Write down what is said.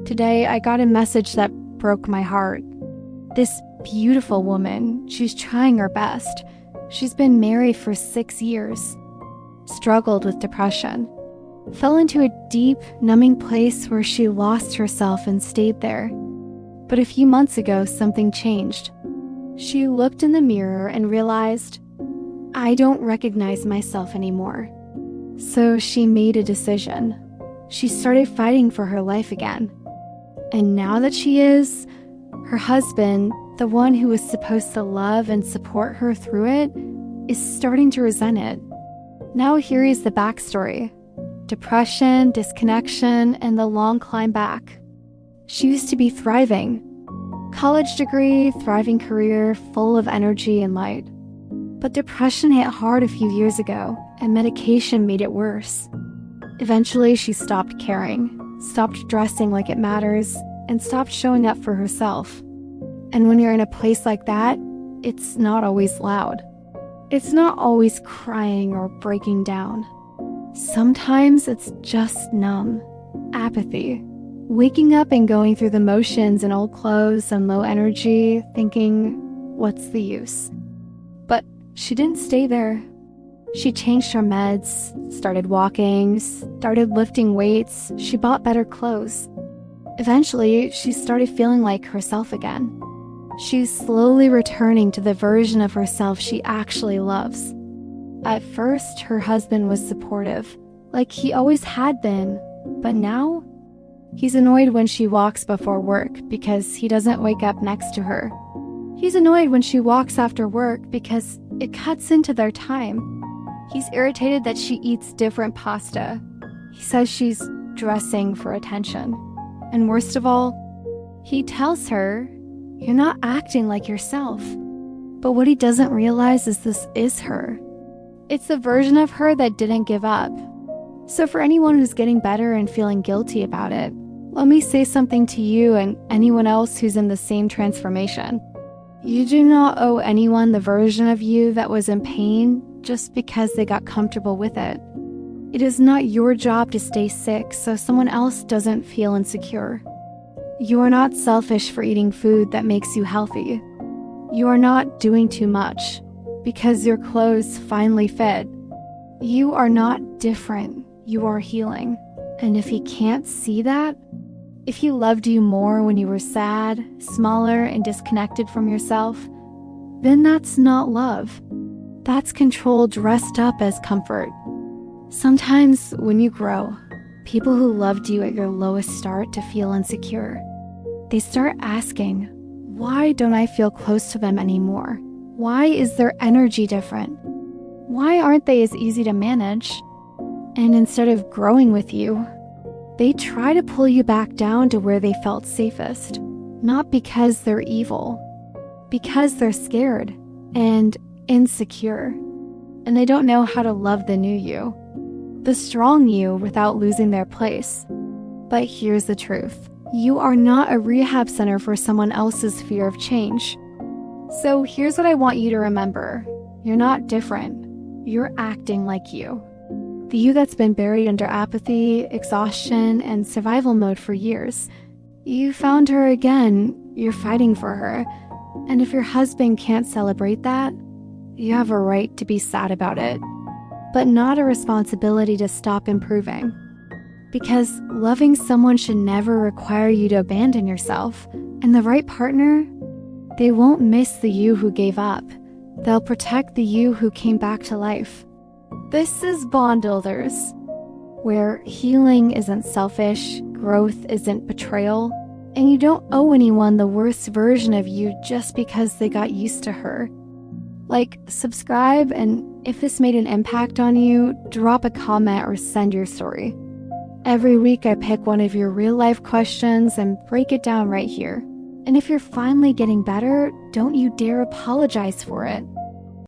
Today, I got a message that broke my heart. This beautiful woman, she's trying her best. She's been married for 6 years, struggled with depression, fell into a deep, numbing place where she lost herself and stayed there. But a few months ago, something changed. She looked in the mirror and realized, I don't recognize myself anymore. So she made a decision. She started fighting for her life again. And now that she is, her husband, the one who was supposed to love and support her through it, is starting to resent it. Now here is the backstory. Depression, disconnection, and the long climb back. She used to be thriving. College degree, thriving career, full of energy and light. But depression hit hard a few years ago, and medication made it worse. Eventually, she stopped caring, stopped dressing like it matters, and stopped showing up for herself. And when you're in a place like that, it's not always loud. It's not always crying or breaking down. Sometimes it's just numb, apathy, waking up and going through the motions in old clothes and low energy, thinking, what's the use? But she didn't stay there. She changed her meds, started walking, started lifting weights, she bought better clothes. Eventually, she started feeling like herself again. She's slowly returning to the version of herself she actually loves. At first, her husband was supportive, like he always had been, but now, he's annoyed when she walks before work because he doesn't wake up next to her. He's annoyed when she walks after work because it cuts into their time. He's irritated that she eats different pasta. He says she's dressing for attention. And worst of all, he tells her, you're not acting like yourself. But what he doesn't realize is this is her. It's the version of her that didn't give up. So for anyone who's getting better and feeling guilty about it, let me say something to you and anyone else who's in the same transformation. You do not owe anyone the version of you that was in pain just because they got comfortable with it. It is not your job to stay sick so someone else doesn't feel insecure. You are not selfish for eating food that makes you healthy. You are not doing too much because your clothes finally fit. You are not different. You are healing. And if he can't see that, if he loved you more when you were sad, smaller, and disconnected from yourself, then that's not love. That's control dressed up as comfort. Sometimes when you grow, people who loved you at your lowest start to feel insecure. They start asking, why don't I feel close to them anymore? Why is their energy different? Why aren't they as easy to manage? And instead of growing with you, they try to pull you back down to where they felt safest. Not because they're evil, because they're scared and insecure. And they don't know how to love the new you, the strong you without losing their place. But here's the truth. You are not a rehab center for someone else's fear of change. So here's what I want you to remember. You're not different. You're acting like you. The you that's been buried under apathy, exhaustion, and survival mode for years. You found her again. You're fighting for her. And if your husband can't celebrate that, you have a right to be sad about it, but not a responsibility to stop improving. Because loving someone should never require you to abandon yourself. And the right partner, they won't miss the you who gave up. They'll protect the you who came back to life. This is Bondbuilders, where healing isn't selfish, growth isn't betrayal, and you don't owe anyone the worst version of you just because they got used to her. Like, subscribe, and if this made an impact on you, drop a comment or send your story. Every week I pick one of your real-life questions and break it down right here. And if you're finally getting better, don't you dare apologize for it.